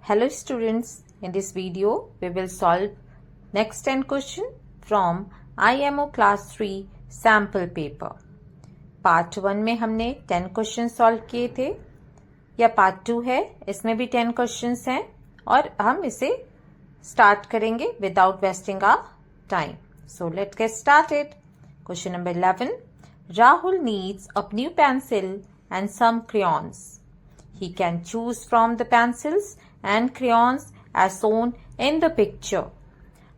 Hello students, in this video we will solve next 10 question from IMO class 3 sample paper. Part 1 में हमने 10 question solve किए थे, या part 2 है, इसमें भी 10 क्वेश्चंस हैं और हम इसे स्टार्ट करेंगे without wasting our time. So let's get started. Question number 11. Rahul needs a new pencil and some crayons. He can choose from the pencils and crayons as shown in the picture.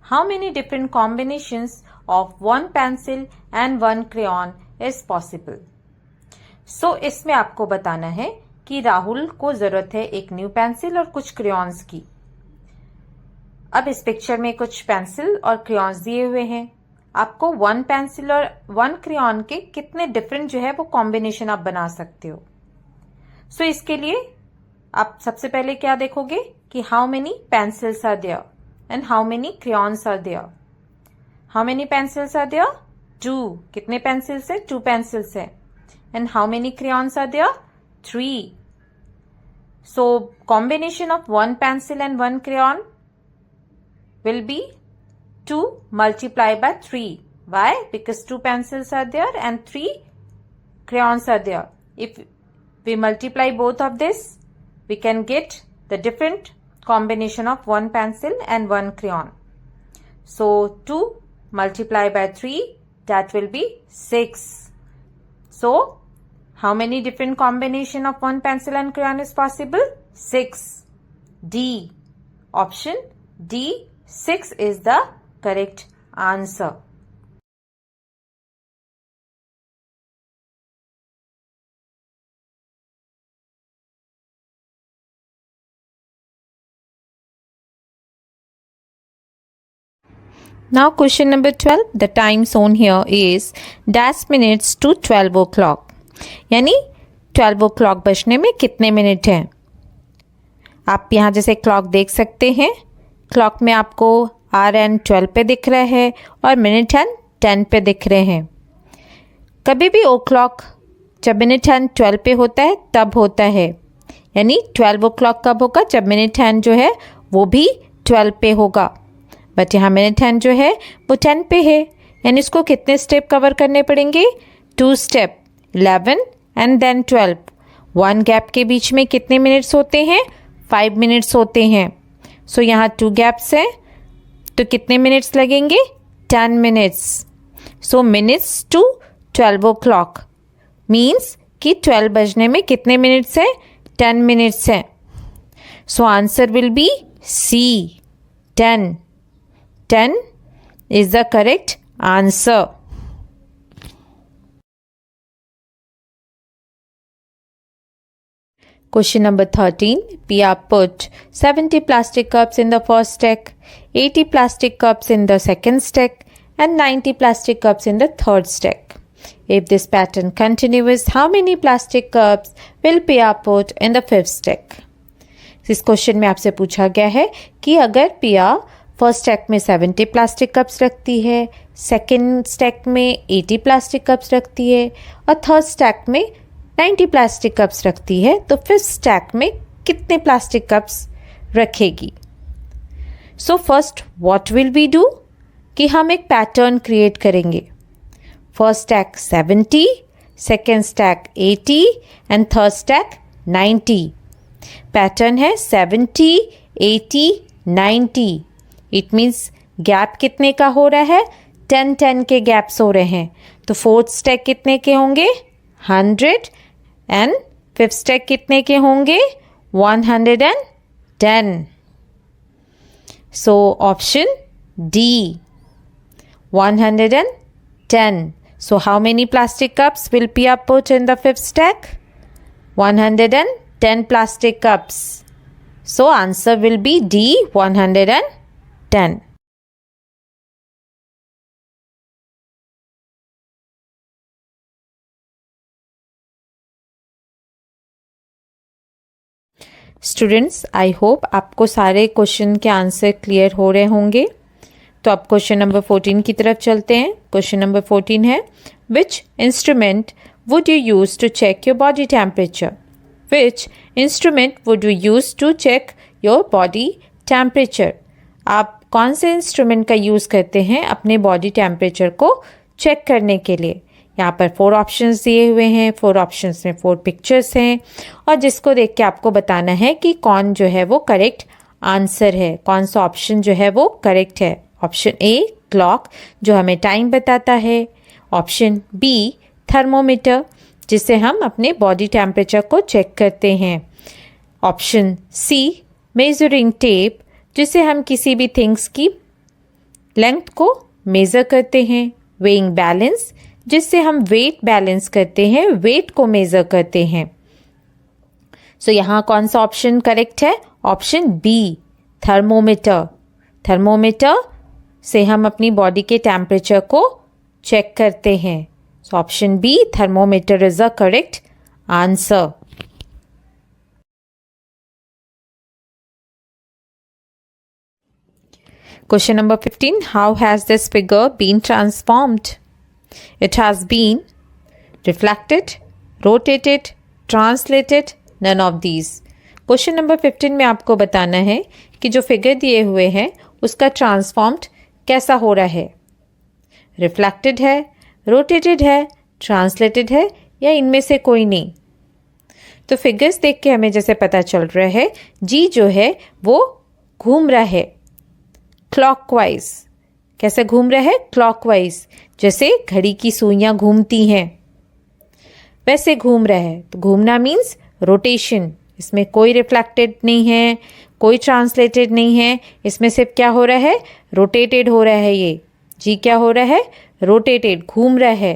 How many different combinations of one pencil and one crayon is possible? So इसमें आपको बताना है कि राहुल को जरूरत है एक new pencil और कुछ क्रेयॉन्स की. अब इस पिक्चर में कुछ पेंसिल और क्रेयॉन्स दिए हुए हैं. आपको वन पेंसिल और वन क्रेयॉन के कितने डिफरेंट जो है वो कॉम्बिनेशन आप बना सकते हो. सो इसके लिए आप सबसे पहले क्या देखोगे कि how many pencils are there and how many crayons are there. How many pencils are there? 2. कितने पेंसिल्स है? 2 पेंसिल्स है. And how many crayons are there? 3. So combination of one pencil and one crayon will be 2 multiplied by 3. Why? Because 2 pencils are there and 3 crayons are there. If we multiply both of this, we can get the different combination of one pencil and one crayon. So 2 multiplied by 3, that will be 6. So how many different combination of one pencil and crayon is possible? 6. D. Option D. 6 is the correct answer. Now question number 12. The time shown here is dash minutes to 12 o'clock. यानी 12 o'clock बजने में कितने minute हैं. आप यहाँ जैसे clock देख सकते हैं. क्लॉक में आपको आर एन 12 पे दिख रहा है और मिनट हैंड 10 पे दिख रहे हैं. कभी भी ओ क्लॉक जब मिनट हैंड 12 पे होता है तब होता है. यानी 12 o'clock कब होगा? जब मिनट हैंड जो है वो भी 12 पे होगा. बट यहाँ मिनट हैंड जो है वो 10 पे है. यानी इसको कितने स्टेप कवर करने पड़ेंगे? 2 स्टेप. 11 and then 12. 1 गैप के बीच में कितने मिनट्स होते हैं? 5 मिनट्स होते हैं. सो यहाँ 2 गैप्स हैं तो कितने मिनट्स लगेंगे? 10 minutes. So minutes to 12 o'clock means कि 12 बजने में कितने मिनट्स हैं? 10 मिनट्स हैं. So answer will be C, 10. 10 is the correct answer. Question number 13. Pia put 70 plastic cups in the first stack, 80 plastic cups in the second stack, and 90 plastic cups in the third stack. If this pattern continues, how many plastic cups will Pia put in the fifth stack? इस question में आपसे पूछा गया है कि अगर पिया first stack में 70 प्लास्टिक कप्स रखती है, सेकेंड स्टैक में 80 प्लास्टिक कप्स रखती है और थर्ड स्टैक में 90 प्लास्टिक कप्स रखती है, तो फिफ्थ स्टैक में कितने प्लास्टिक कप्स रखेगी. So first what will we do कि हम एक पैटर्न क्रिएट करेंगे. First stack 70, second stack 80 and third stack 90. Pattern है 70, 80, 90. इट मीन्स गैप कितने का हो रहा है? 10-10 के गैप्स हो रहे हैं. तो फोर्थ स्टैक कितने के होंगे? 100 एंड फिफ्थ स्टैक कितने के होंगे? 110. So option D, 110. So how many plastic cups will Pia put in the fifth stack? 110 plastic cups. So answer will be D, 110. Students, I hope आपको सारे क्वेश्चन के answer clear हो रहे होंगे. तो अब क्वेश्चन नंबर 14 की तरफ चलते हैं. क्वेश्चन नंबर 14 है, which instrument would you use to check your body temperature? Which instrument would you use to check your body temperature. आप कौन से इंस्ट्रूमेंट का यूज़ करते हैं अपने बॉडी टेम्परेचर को चेक करने के लिए। यहाँ पर 4 ऑप्शंस दिए हुए हैं, 4 ऑप्शंस में 4 पिक्चर्स हैं और जिसको देख के आपको बताना है कि कौन जो है वो करेक्ट आंसर है, कौन सा ऑप्शन जो है वो करेक्ट है। ऑप्शन ए क्लॉक जो हमें टाइम बताता है, ऑप्शन बी थर्मोमीटर जिससे हम अपने बॉडी टेम्परेचर को चेक करते हैं, ऑप्शन सी मेजरिंग टेप जिससे हम किसी भी थिंग्स की लेंथ को मेज़र करते हैं, वेइंग बैलेंस जिससे हम वेट बैलेंस करते हैं, वेट को मेज़र करते हैं। सो यहाँ कौन सा ऑप्शन करेक्ट है? Option B thermometer. थर्मोमीटर से हम अपनी बॉडी के टेम्परेचर को चेक करते हैं। So option B thermometer is the correct answer. Question number 15. How has this figure been transformed? It has been reflected, rotated, translated, none of these. Question number 15 में आपको बताना है कि जो फिगर दिए हुए हैं उसका ट्रांसफॉर्म्ड कैसा हो रहा है। रिफ्लेक्टेड है, रोटेटेड है, ट्रांसलेटेड है या इनमें से कोई नहीं। तो फिगर्स देख के हमें जैसे पता चल रहा है जी जो है वो घूम रहा है क्लॉकवाइज। कैसे घूम रहा है? क्लॉकवाइज, जैसे घड़ी की सुइयां घूमती हैं वैसे घूम रहा है। तो घूमना मीन्स रोटेशन। इसमें कोई रिफ्लेक्टेड नहीं है, कोई ट्रांसलेटेड नहीं है, इसमें सिर्फ क्या हो रहा है? रोटेटेड हो रहा है। ये जी क्या हो रहा है? रोटेटेड, घूम रहा है।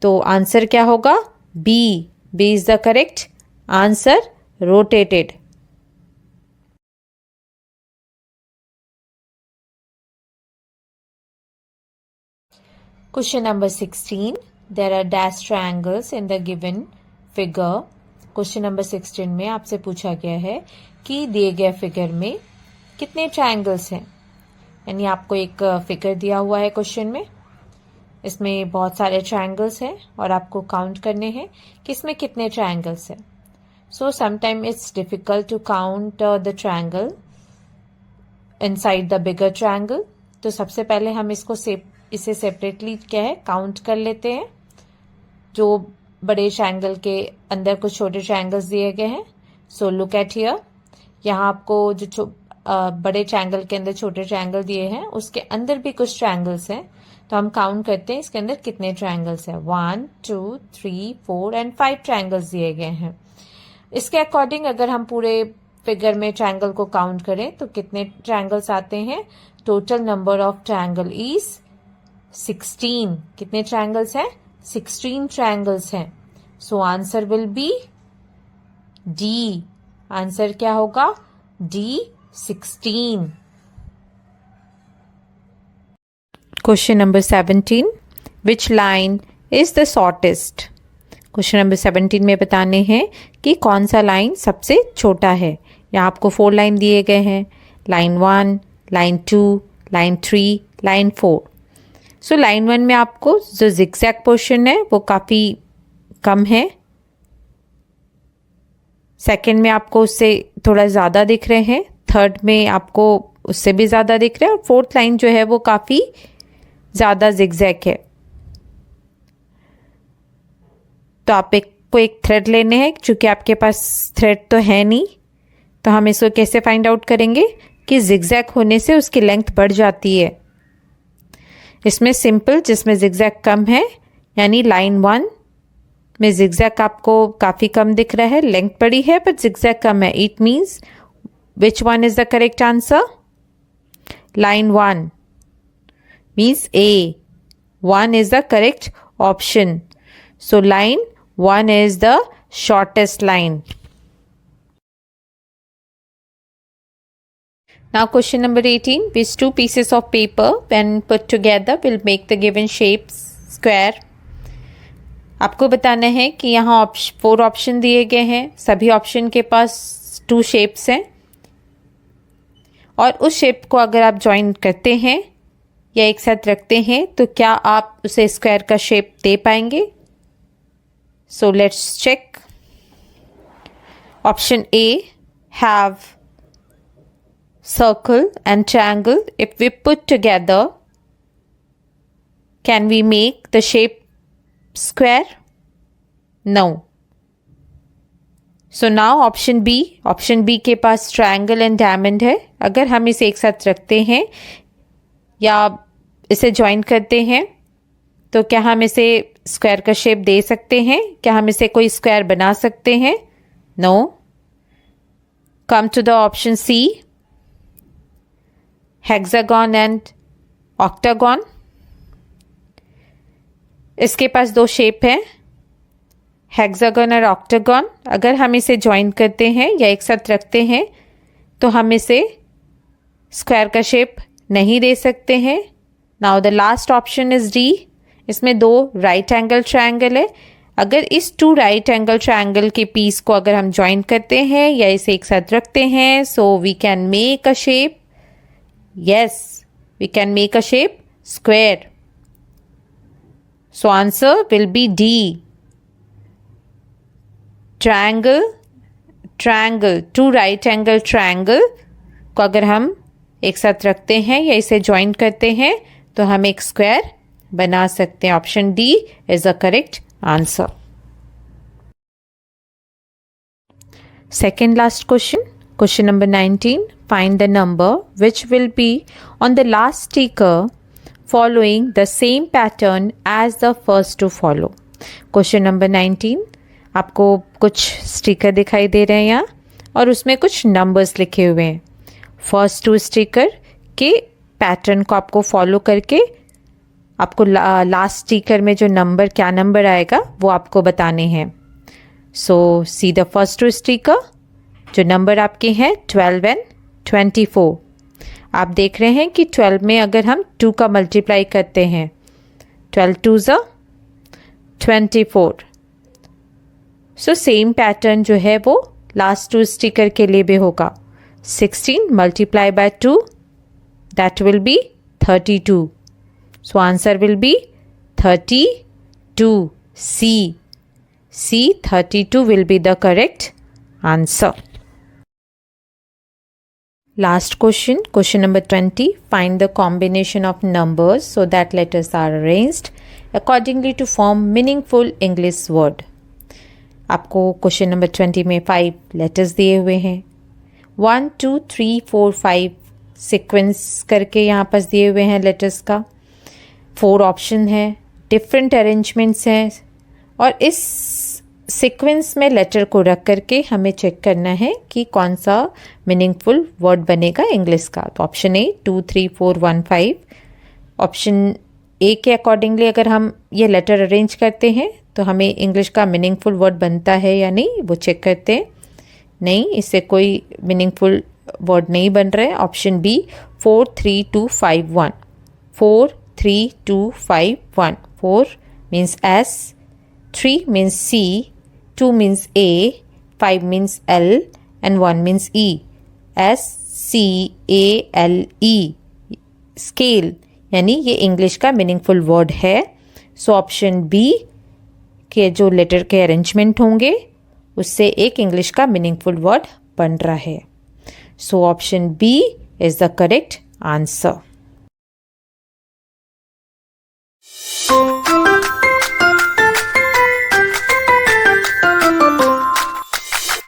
तो आंसर क्या होगा? B. B is the correct answer, rotated. Question number 16. There are dash triangles in the given figure. Question number 16 में आपसे पूछा गया है कि दिए गए फिगर में कितने ट्रायंगल्स हैं। यानी आपको एक फिगर दिया हुआ है क्वेश्चन में, इसमें बहुत सारे ट्रायंगल्स हैं और आपको काउंट करने हैं कि इसमें कितने ट्रायंगल्स हैं। So sometime it's difficult to count the triangle inside the bigger triangle. तो सबसे पहले हम इसे सेपरेटली क्या है काउंट कर लेते हैं। जो बड़े ट्रायंगल के अंदर कुछ छोटे ट्रायंगल्स दिए गए हैं। सो लुक एट हियर, यहाँ आपको जो बड़े ट्रायंगल के अंदर छोटे ट्रायंगल दिए हैं उसके अंदर भी कुछ ट्रायंगल्स हैं। तो हम काउंट करते हैं इसके अंदर कितने ट्रायंगल्स हैं। 1 2 3 4 एंड 5 ट्रायंगल्स दिए गए हैं। इसके अकॉर्डिंग अगर हम पूरे फिगर में ट्रायंगल को काउंट करें तो कितने ट्रायंगल्स आते हैं? Total number of triangle is 16। कितने ट्रायंगल्स हैं? 16 ट्रायंगल्स हैं। So answer will be D. Answer क्या होगा? D 16। Question number 17. Which line is the shortest? Question number 17 में बताने हैं कि कौन सा लाइन सबसे छोटा है। यहाँ आपको 4 लाइन दिए गए हैं, line 1, line 2, line 3, line 4। So line 1 में आपको जो जिगजैग पोर्शन है वो काफ़ी कम है। सेकंड में आपको उससे थोड़ा ज़्यादा दिख रहे हैं, थर्ड में आपको उससे भी ज़्यादा दिख रहे हैं और फोर्थ लाइन जो है वो काफ़ी ज़्यादा जिगजैग है। तो आप एक थ्रेड लेने हैं, चूँकि आपके पास थ्रेड तो है नहीं तो हम इसको कैसे फाइंड आउट करेंगे कि जिगजैग होने से उसकी लेंथ बढ़ जाती है। इसमें सिंपल जिसमें जिगजैग कम है यानी लाइन 1 में जिगजैग आपको काफ़ी कम दिख रहा है, लेंथ बड़ी है बट जिगजैग कम है। It means which one is the correct answer? Line 1 means A. 1 is the correct option. So line 1 is the shortest line. Now question number 18. Which two pieces of paper when put together will make the given shape square? आपको बताना है कि यहाँ 4 option दिए गए हैं, सभी option के पास 2 शेप्स हैं और उस शेप को अगर आप ज्वाइन करते हैं या एक साथ रखते हैं तो क्या आप उसे स्क्वायर का शेप दे पाएंगे? So let's check. Option A have circle and triangle, if we put together, can we make the shape square? No. So now option B के पास triangle and diamond है. अगर हम इसे एक साथ रखते हैं या इसे ज्वाइन करते हैं तो क्या हम इसे स्क्वायर का शेप दे सकते हैं? क्या हम इसे कोई स्क्वायर बना सकते हैं? No. Come to the option C, hexagon and octagon. इसके पास दो शेप हैं, हेक्सागन और ऑक्टागन. अगर हम इसे ज्वाइन करते हैं या एक साथ रखते हैं तो हम इसे स्क्वायर का शेप नहीं दे सकते हैं. Now the last option is D. इसमें दो राइट एंगल ट्रायंगल है. अगर इस टू राइट एंगल ट्रायंगल के पीस को अगर हम ज्वाइन करते हैं या इसे एक साथ रखते हैं, so we can make a shape. Yes, we can make a shape square. So answer will be D. Triangle, two right angle triangle को अगर हम एक साथ रखते हैं या इसे ज्वाइन करते हैं तो हम एक स्क्वायर बना सकते हैं. Option D is the correct answer. Second last question number 19. Find the number which will be on the last sticker following the same pattern as the first to follow. Question number 19. आपको कुछ sticker दिखाई दे रहे हैं यहाँ और उसमें कुछ numbers लिखे हुए हैं. फर्स्ट टू स्टिकर के पैटर्न को आपको फॉलो करके आपको लास्ट स्टिकर में जो नंबर, क्या नंबर आएगा वो आपको बताने हैं. So see the first two sticker. जो नंबर आपके हैं 12 एंड 24. आप देख रहे हैं कि 12 में अगर हम 2 का मल्टीप्लाई करते हैं, 12 2 ज़ा 24. सो सेम पैटर्न जो है वो लास्ट टू स्टिकर के लिए भी होगा. 16 multiply by 2, that will be 32. So answer will be 32. C 32 will be the correct answer. Last question number 20. Find the combination of numbers so that letters are arranged accordingly to form meaningful English word. आपको question number 20 में 5 letters दिए हुए हैं. 1 2 3 4 5 sequence करके यहाँ पर दिए हुए हैं लेटर्स का. 4 ऑप्शन है, डिफरेंट अरेंजमेंट्स हैं और इस सीक्वेंस में लेटर को रख करके हमें चेक करना है कि कौन सा मीनिंगफुल वर्ड बनेगा इंग्लिश का. तो ऑप्शन ए 2 3 4 1 5. ऑप्शन ए के अकॉर्डिंगली अगर हम ये लेटर अरेंज करते हैं तो हमें इंग्लिश का मीनिंगफुल वर्ड बनता है या नहीं वो चेक करते हैं. नहीं, इससे कोई मीनिंगफुल वर्ड नहीं बन रहा है. Option B 4 3 2 5 1. 4 3 2 5 1. 4 means S, 3 means C, 2 means A, 5 means L and 1 means E. S C A L E, scale, यानी ये इंग्लिश का मीनिंगफुल वर्ड है. सो ऑप्शन बी के जो लेटर के अरेंजमेंट होंगे उससे एक इंग्लिश का मीनिंगफुल वर्ड बन रहा है. So option B is the correct answer.